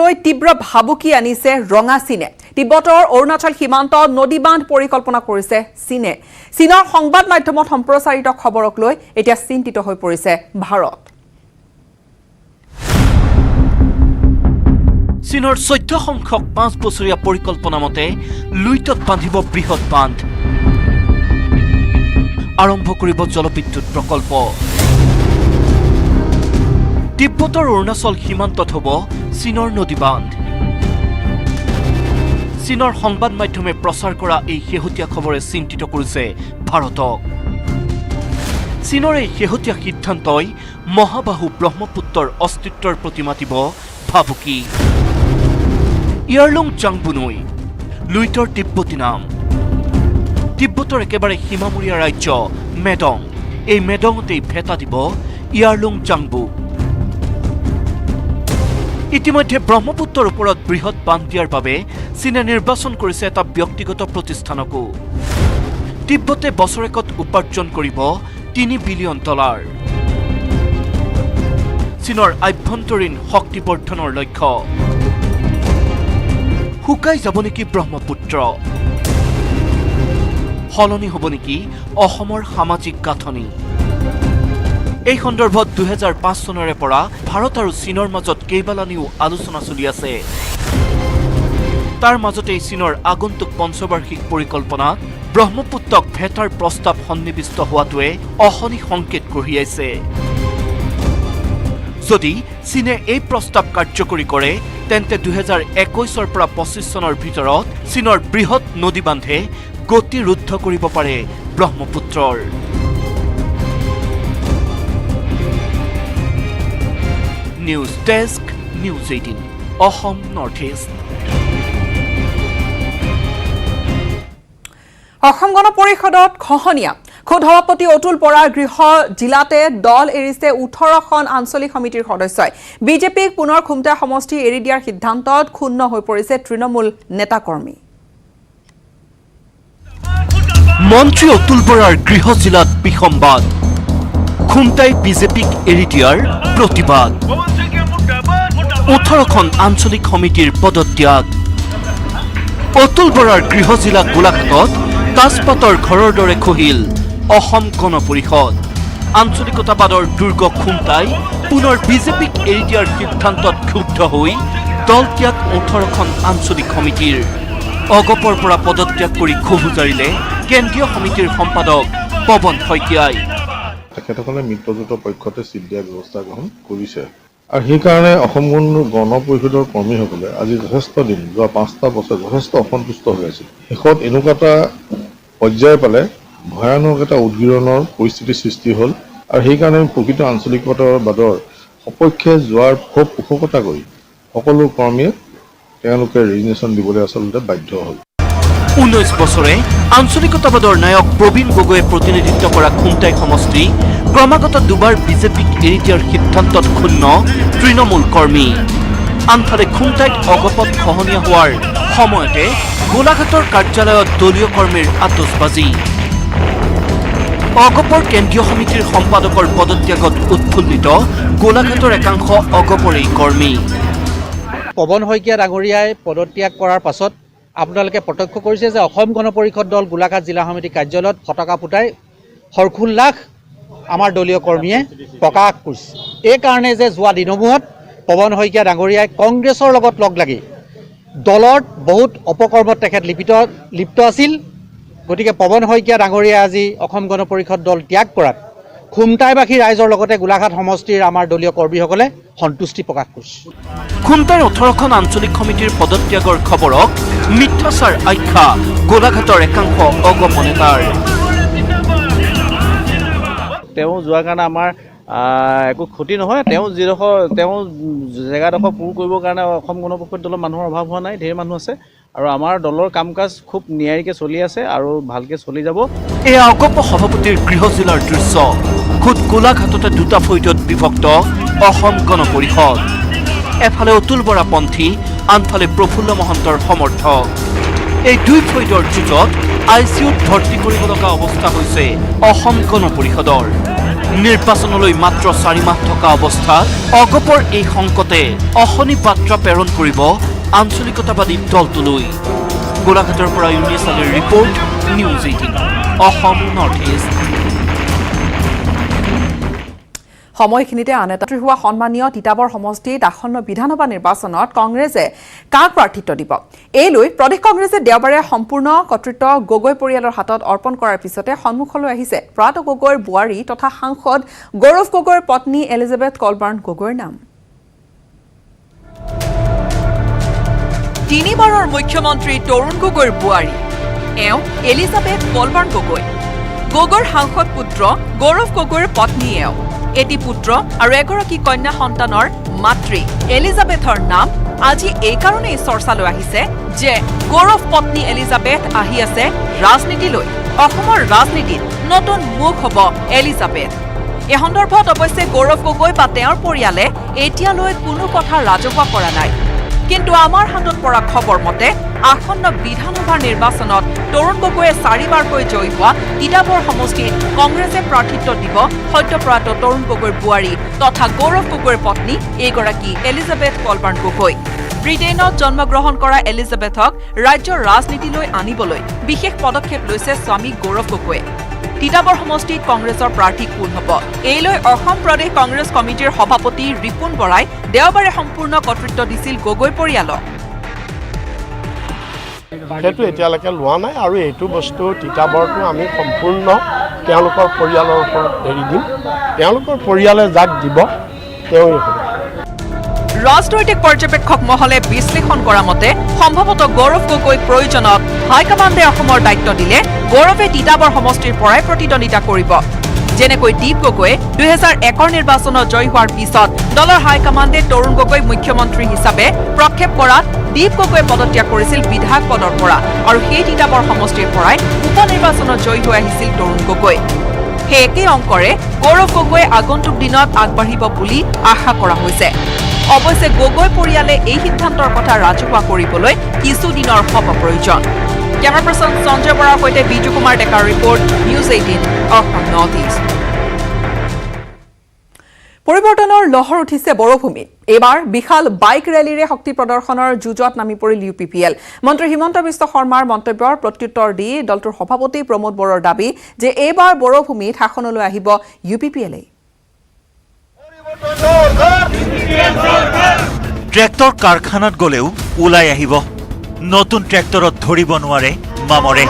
লৈ তীব্ৰ ভাবুকি আনিছে ৰঙা চীনে। তিব্বতৰ অৰুণাচল সীমান্তত নদী বান্ধ পৰিকল্পনা কৰিছে চীনে। চীনৰ সংবাদ মাধ্যমত সম্প্ৰচাৰিত খবৰক লৈ এতিয়া চিন্তিত হৈ পৰিছে ভাৰত। চীনৰ 14 সংখ্যক 5 বছৰীয়া পৰিকল্পনা মতে লুইটত বান্ধিব বৃহৎ বান্ধ, আৰম্ভ কৰিব জলবিদ্যুৎ প্ৰকল্প। তিব্বতৰ অৰুণাচল সীমান্তত হ'ব চীনৰ নদী বান্ধ। চীনৰ সংবাদ মাধ্যমে প্ৰচাৰ কৰা এই শেহতীয়া খবৰে চিন্তিত কৰিছে ভাৰতক। চীনৰ এই শেহতীয়া সিদ্ধান্তই মহাবাহু ব্ৰহ্মপুত্ৰৰ অস্তিত্বৰ প্ৰতি মাতিব ভাবুকি। ইয়াৰলুং চাংবুনৈ লুইটৰ তিব্বতী নাম। তিব্বতৰ একেবাৰে সীমামূৰীয়া ৰাজ্য মেডং। এই মেডঙতেই ভেটা দিব ইয়াৰলুং চাংবু। ইতিমধ্যে ব্ৰহ্মপুত্ৰৰ ওপৰত বৃহৎ বান্ধ দিয়াৰ বাবে চীনে নিৰ্বাচন কৰিছে এটা ব্যক্তিগত প্ৰতিষ্ঠানকো। তিব্বতে বছৰেকত উপাৰ্জন কৰিব $3 বিলিয়ন। চীনৰ আভ্যন্তৰীণ শক্তি বৰ্ধনৰ লক্ষ্য। শুকাই যাব নেকি ব্ৰহ্মপুত্ৰ? সলনি হ'ব নেকি অসমৰ সামাজিক গাঁথনি? এই সন্দৰ্ভত 2005 চনৰে পৰা ভাৰত আৰু চীনৰ মাজত কেইবালানিও আলোচনা চলি আছে। তাৰ মাজতে চীনৰ আগন্তুক পঞ্চবাৰ্ষিক পৰিকল্পনাত ব্ৰহ্মপুত্ৰক ভেটাৰ প্ৰস্তাৱ সন্নিৱিষ্ট হোৱাটোৱে অশনি সংকেত কঢ়িয়াইছে। যদি চীনে এই প্ৰস্তাৱ কাৰ্যকৰী কৰে তেন্তে 2021 পৰা 25 চনৰ ভিতৰত চীনৰ বৃহৎ নদী বান্ধে গতি ৰুদ্ধ কৰিব পাৰে ব্ৰহ্মপুত্ৰৰ। News desk, news 18, Asom north east. অসম গণ পৰিষদত খহনীয়া। খোদ সভাপতি অতুল বৰাৰ গৃহ জিলাতে দল এৰিছে 18খন আঞ্চলিক সমিতিৰ সদস্যই। বিজেপিক পুনৰ খুমটাই সমষ্টি এৰি দিয়াৰ সিদ্ধান্তত ক্ষুণ্ণ হৈ পৰিছে তৃণমূল নেতাকৰ্মী। মন্ত্ৰী অতুল বৰাৰ গৃহ জিলাত বিসম্বাদ। খুমটাই বিজেপিক এৰি দিয়াৰ প্ৰতিবাদ। 18খন আঞ্চলিক সমিতিৰ পদত্যাগ। অতুল বৰাৰ গৃহ জিলা গোলাঘাটত তাজপাতৰ ঘৰৰ দৰে খহিল অসম গণ পৰিষদ। আঞ্চলিকতাবাদৰ দুৰ্গ খুমটাই পুনৰ বিজেপিক এৰি দিয়াৰ সিদ্ধান্তত ক্ষুব্ধ হৈ দল ত্যাগ 18খন আঞ্চলিক সমিতিৰ। অগপৰ পৰা পদত্যাগ কৰি ক্ষোভ উজাৰিলে কেন্দ্ৰীয় সমিতিৰ সম্পাদক পৱন শইকীয়াই। তেখেতসকলে মিত্ৰজোঁটৰ পক্ষতে চিট দিয়াৰ ব্যৱস্থা গ্ৰহণ কৰিছে আৰু সেইকাৰণে অসম গণ পৰিষদৰ কৰ্মীসকলে আজি যথেষ্ট দিন যোৱা 5টা বছৰ যথেষ্ট অসন্তুষ্ট হৈ আছিল। শেষত এনেকুৱা এটা পৰ্যায় পালে ভয়ানক এটা উদ্গীৰণৰ পৰিস্থিতিৰ সৃষ্টি হ'ল আৰু সেইকাৰণে প্ৰকৃত আঞ্চলিকতাবাদৰ সপক্ষে যোৱাৰ খুব পোষকতা কৰি সকলো কৰ্মীয়ে তেওঁলোকে ৰেজিগনেশ্যন দিবলৈ আচলতে বাধ্য হ'ল। 19 বছৰে আঞ্চলিকতাবাদৰ নায়ক প্ৰবীণ গগৈয়ে প্ৰতিনিধিত্ব কৰা খুমটাই সমষ্টি ক্ৰমাগত দুবাৰ বিজেপিক এৰি দিয়াৰ সিদ্ধান্তত ক্ষুণ্ণ তৃণমূল কৰ্মী। আনফালে খুমটাইত অগপত খহনীয়া হোৱাৰ সময়তে গোলাঘাটৰ কাৰ্যালয়ত দলীয় কৰ্মীৰ আতচবাজি। অগপৰ কেন্দ্ৰীয় সমিতিৰ সম্পাদকৰ পদত্যাগত উৎফুল্লিত গোলাঘাটৰ একাংশ অগপৰ এই কৰ্মী। পৱন শইকীয়া ডাঙৰীয়াই পদত্যাগ কৰাৰ পাছত আপোনালোকে প্ৰত্যক্ষ কৰিছে যে অসম গণ পৰিষদ দল গোলাঘাট জিলা সমিতি কাৰ্যালয়ত পতাকা ফুটাই হৰ্ষোল্লাস আমাৰ দলীয় কৰ্মীয়ে প্ৰকাশ কৰিছে। এই কাৰণে যে যোৱা দিনসমূহত পৱন শইকীয়া ডাঙৰীয়াই কংগ্ৰেছৰ লগত লগ লাগি দলত বহুত অপকৰ্মত তেখেত লিপ্ত আছিল। গতিকে পৱন শইকীয়া ডাঙৰীয়াই আজি অসম গণ পৰিষদ দল ত্যাগ কৰাত খুমটাইবাসী ৰাইজৰ লগতে গোলাঘাট সমষ্টিৰ আমাৰ দলীয় কৰ্মীসকলে সন্তুষ্টি প্ৰকাশ কৰিছে। খুমটাইৰ 18খন আঞ্চলিক সমিতিৰ পদত্যাগৰ খবৰক মিথ্যাচাৰ আখ্যা গোলাঘাটৰ একাংশ অগপ নেতাৰ। তেওঁ যোৱাৰ কাৰণে আমাৰ একো ক্ষতি নহয়। তেওঁ জেগাডোখৰ পূৰ কৰিবৰ কাৰণে অসম গণ পৰিষদ দলৰ মানুহৰ অভাৱ হোৱা নাই, ঢেৰ মানুহ আছে আৰু আমাৰ দলৰ কাম কাজ খুব নিয়াৰিকৈ চলি আছে আৰু ভালকৈ চলি যাব। এয়া অগপ সভাপতিৰ গৃহ জিলাৰ দৃশ্য। খুদ গোলাঘাটতে দুটা ফৈদত বিভক্ত অসম গণ পৰিষদ। এফালে অতুল বৰা পন্থী, আনফালে প্ৰফুল্ল মহন্তৰ সমৰ্থক। এই দুই ফৈদৰ যুঁজত ICUত ভৰ্তি কৰিব লগা অৱস্থা হৈছে অসম গণ পৰিষদৰ। নিৰ্বাচনলৈ মাত্ৰ 4 মাহ থকা অৱস্থাত অগপৰ এই সংকটে অশনি বাৰ্তা প্ৰেৰণ কৰিব আঞ্চলিকতাবাদী দলটোলৈ। গোলাঘাটৰ পৰা ইউনিছ আলীৰ report, news 18 Asom north east. সময়খিনিতে আন এটা হোৱা সন্মানীয় তিতাবৰ সমষ্টিত আসন্ন বিধানসভা নিৰ্বাচনত কংগ্ৰেছে কাক প্ৰাৰ্থিত্ব দিব, এই লৈ প্ৰদেশ কংগ্ৰেছে দেওবাৰে সম্পূৰ্ণ কৰ্তৃত্ব গগৈ পৰিয়ালৰ হাতত অৰ্পণ কৰাৰ পিছতে সন্মুখলৈ আহিছে প্ৰয়াত গগৈৰ বোৱাৰী তথা সাংসদ গৌৰৱ গগৈৰ পত্নী এলিজাবেথ কলবাৰ্ণ গগৈৰ নাম। তিনিবাৰৰ মুখ্যমন্ত্ৰী তৰুণ গগৈৰ বোৱাৰী এওঁ এলিজাবেথ কলবাৰ্ণ গগৈ। গগৈৰ সাংসদ পুত্ৰ গৌৰৱ গগৈৰ পত্নী এওঁ। এটি পুত্ৰ আৰু এগৰাকী কন্যা সন্তানৰ মাতৃ এলিজাবেথৰ নাম আজি এই কাৰণেই চৰ্চালৈ আহিছে যে গৌৰৱ পত্নী এলিজাবেথ আহি আছে ৰাজনীতিলৈ। অসমৰ ৰাজনীতিত নতুন মুখ হ'ব এলিজাবেথ। এই সন্দৰ্ভত অৱশ্যে গৌৰৱ গগৈ বা তেওঁৰ পৰিয়ালে এতিয়ালৈ কোনো কথা ৰাজহুৱা কৰা নাই। কিন্তু আমাৰ হাতত পৰা খবৰ মতে আসন্ন বিধানসভাৰ নিৰ্বাচনত তৰুণ গগৈয়ে 4বাৰকৈ জয়ী হোৱা তিতাবৰ সমষ্টিত কংগ্ৰেছে প্ৰাৰ্থিত্ব দিব সদ্যপ্ৰয়াত তৰুণ গগৈৰ বোৱাৰী তথা গৌৰৱ গগৈৰ পত্নী এইগৰাকী এলিজাবেথ কলবাৰ্ণ গগৈ। ব্ৰিটেইনত জন্মগ্ৰহণ কৰা এলিজাবেথক ৰাজ্যৰ ৰাজনীতিলৈ আনিবলৈ বিশেষ পদক্ষেপ লৈছে স্বামী গৌৰৱ গগৈয়ে। তিতাবৰ সমষ্টিত কংগ্ৰেছৰ প্ৰাৰ্থী কোন হ'ব, এই লৈ অসম প্ৰদেশ কংগ্ৰেছ কমিটিৰ সভাপতি ৰিপুণ বৰাই দেওবাৰে সম্পূৰ্ণ কৰ্তৃত্ব দিছিল গগৈ পৰিয়ালক। সেইটো এতিয়ালৈকে লোৱা নাই আৰু এইটো বস্তু তিতাবৰটো আমি সম্পূৰ্ণ তেওঁলোকৰ পৰিয়ালৰ ওপৰত এৰি দিম। তেওঁলোকৰ পৰিয়ালে যাক দিব তেওঁই হ'ব। ৰাজনৈতিক পৰ্যবেক্ষক মহলে বিশ্লেষণ কৰা মতে সম্ভৱতঃ গৌৰৱ গগৈক প্ৰয়োজনত হাইকমাণ্ডে অসমৰ দায়িত্ব দিলে গৌৰৱে তিতাবৰ সমষ্টিৰ পৰাই প্ৰতিদ্বন্দ্বিতা কৰিব। যেনেকৈ দীপ গগৈয়ে 2001 নিৰ্বাচনত জয়ী হোৱাৰ পিছত দলৰ হাইকমাণ্ডে তৰুণ গগৈক মুখ্যমন্ত্ৰী হিচাপে প্ৰক্ষেপ কৰাত দীপ গগৈয়ে পদত্যাগ কৰিছিল বিধায়ক পদৰ পৰা আৰু সেই তিতাবৰ সমষ্টিৰ পৰাই উপ নিৰ্বাচনত জয়ী হৈ আহিছিল তৰুণ গগৈ। সেই একে অংকৰে গৌৰৱ গগৈয়ে আগন্তুক দিনত আগবাঢ়িব বুলি আশা কৰা হৈছে। অৱশ্যে গগৈ পৰিয়ালে এই সিদ্ধান্তৰ কথা ৰাজহুৱা কৰিবলৈ কিছুদিনৰ হ'ব প্ৰয়োজন। কেমেৰা পাৰ্চন সঞ্জয় বৰাৰ সৈতে বিজু কুমাৰ ডেকাৰ report, news 18 Asom north east. পৰিৱৰ্তনৰ লহৰ উঠিছে বড়োভূমিত। এইবাৰ বিশাল বাইক ৰেলীৰে শক্তি প্ৰদৰ্শনৰ যুঁজত নামি পৰিল UPPL। মন্ত্ৰী হিমন্ত বিশ্ব শৰ্মাৰ মন্তব্যৰ প্ৰত্যুত্তৰ দি দলটোৰ সভাপতি প্ৰমোদ বড়োৰ দাবী যে এইবাৰ বড়োভূমিত শাসনলৈ আহিব UPPL। ট্ৰেক্টৰ কাৰখানাত গলেও ওলাই আহিব, নতুন ট্ৰেক্টৰত ধৰিব নোৱাৰে মামৰে।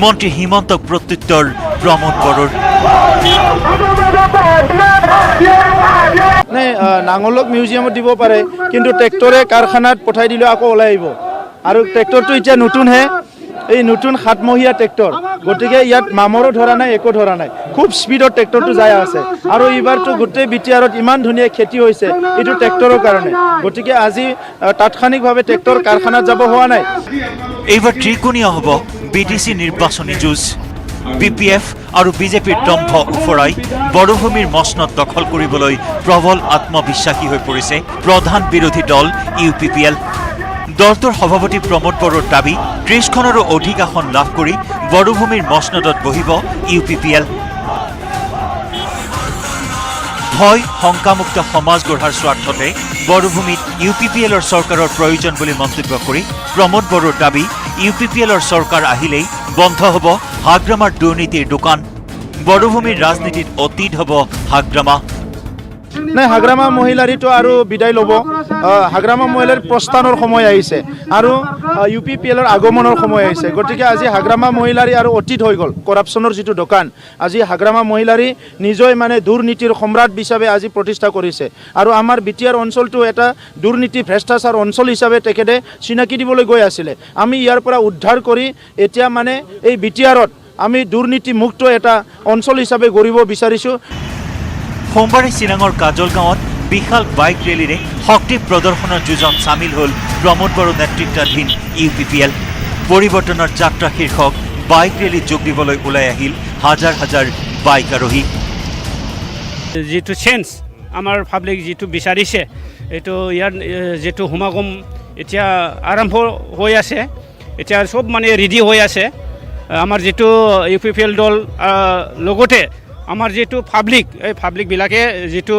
মন্ত্ৰী হিমন্তক প্ৰত্যুত্তৰ প্ৰমোদ বড়োৰ। নাঙলক মিউজিয়ামত দিব পাৰে, কিন্তু ট্ৰেক্টৰে কাৰখানাত পঠাই দিলেও আকৌ ওলাই আহিব। আৰু ট্ৰেক্টৰটো এতিয়া নতুনহে, এই নতুন 7মহীয়া ট্ৰেক্টৰ, গতিকে ইয়াত মামৰো ধৰা নাই, একো ধৰা নাই। খুব স্পীডত ট্ৰেক্টৰটো যাই আছে আৰু এইবাৰতো গোটেই বিটিআৰত ইমান ধুনীয়া খেতি হৈছে এইটো ট্ৰেক্টৰৰ কাৰণে। গতিকে আজি তাৎক্ষণিকভাৱে ট্ৰেক্টৰ কাৰখানাত যাব হোৱা নাই। এইবাৰ ত্ৰিকোণীয় হ'ব BTC নিৰ্বাচনী যুঁজ। BPF আৰু বিজেপিৰ দম্ভ উফৰাই বড়োভূমিৰ মসনদ দখল কৰিবলৈ প্ৰবল আত্মবিশ্বাসী হৈ পৰিছে প্ৰধান বিৰোধী দল UPPL। দলটোৰ সভাপতি প্ৰমোদ বড়োৰ দাবী 30খনৰো অধিক আসন লাভ কৰি বড়োভূমিৰ মসনদত বহিব UPPL। ভয় শংকামুক্ত সমাজ গঢ়াৰ স্বাৰ্থতে বড়োভূমিত UPPLৰ চৰকাৰৰ প্ৰয়োজন বুলি মন্তব্য কৰি প্ৰমোদ বড়োৰ দাবী UPPLৰ চৰকাৰ আহিলেই বন্ধ হ'ব হাগ্ৰামাৰ দুৰ্নীতিৰ দোকান। বড়োভূমিৰ ৰাজনীতিত অতীত হ'ব হাগ্ৰামা। নাই, হাগ্ৰামা মহিলাৰীটো আৰু বিদায় ল'ব। হাগ্ৰামা মহিলাৰ প্ৰস্থানৰ সময় আহিছে আৰু UPPLৰ আগমনৰ সময় আহিছে। গতিকে আজি হাগ্ৰামা মহিলাৰী আৰু অতীত হৈ গ'ল। কৰাপশ্যনৰ যিটো দোকান, আজি হাগ্ৰামা মহিলাৰী নিজে মানে দুৰ্নীতিৰ সম্ৰাট হিচাপে আজি প্ৰতিষ্ঠা কৰিছে আৰু আমাৰ বিটিআৰ অঞ্চলটো এটা দুৰ্নীতি ভ্ৰষ্টাচাৰ অঞ্চল হিচাপে তেখেতে চিনাকি দিবলৈ গৈ আছিলে। আমি ইয়াৰ পৰা উদ্ধাৰ কৰি এতিয়া মানে এই বিটিআৰত আমি দুৰ্নীতি মুক্ত এটা অঞ্চল হিচাপে গঢ়িব বিচাৰিছোঁ। সোমবাৰে চিৰাঙৰ কাজল গাঁৱত বিশাল বাইক ৰেলীৰে শক্তি প্ৰদৰ্শনৰ যুঁজত চামিল হ'ল প্ৰমোদ বড়ো নেতৃত্বাধীন UPPL। পৰিৱৰ্তনৰ যাত্ৰা শীৰ্ষক বাইক ৰেলীত যোগ দিবলৈ ওলাই আহিল হাজাৰ হাজাৰ বাইক আৰোহী। যিটো চেঞ্জ আমাৰ পাব্লিক যিটো বিচাৰিছে, এইটো ইয়াৰ যিটো সমাগম এতিয়া আৰম্ভ হৈ আছে, এতিয়া চব মানে ৰেডি হৈ আছে আমাৰ যিটো UPPL দল লগতে আমাৰ যিটো পাব্লিক এই পাব্লিকবিলাকে যিটো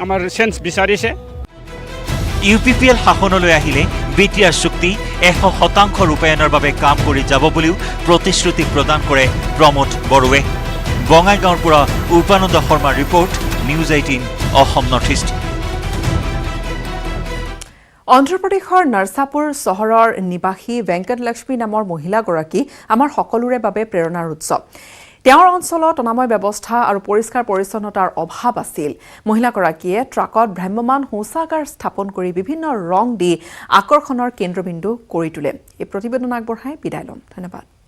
আমাৰ চেঞ্জ বিচাৰিছে UPPL শাসনলৈ আহিলে BTR চুক্তি 100% ৰূপায়ণৰ বাবে কাম কৰি যাব বুলিও প্ৰতিশ্ৰুতি প্ৰদান কৰে প্ৰমোদ বড়োৱে বঙাইগাঁৱৰ পৰা উপানন্দ শৰ্মাৰ report news 18 Asom north east অন্ধ্ৰপ্ৰদেশৰ নৰসাপুৰ চহৰৰ নিবাসী ভেংকটলক্ষ্মী নামৰ মহিলাগৰাকী আমাৰ সকলোৰে বাবে প্ৰেৰণাৰ উৎস তেওঁৰ অঞ্চলত অনাময় ব্যৱস্থা আৰু পৰিষ্কাৰ পৰিচ্ছন্নতাৰ অভাৱ আছিল মহিলাগৰাকীয়ে ট্ৰাকত ভ্ৰাম্যমান শৌচাগাৰ স্থাপন কৰি বিভিন্ন ৰং দি আকৰ্ষণৰ কেন্দ্ৰবিন্দু কৰি তোলে এই প্ৰতিবেদন আগবঢ়াই বিদায় লম ধন্যবাদ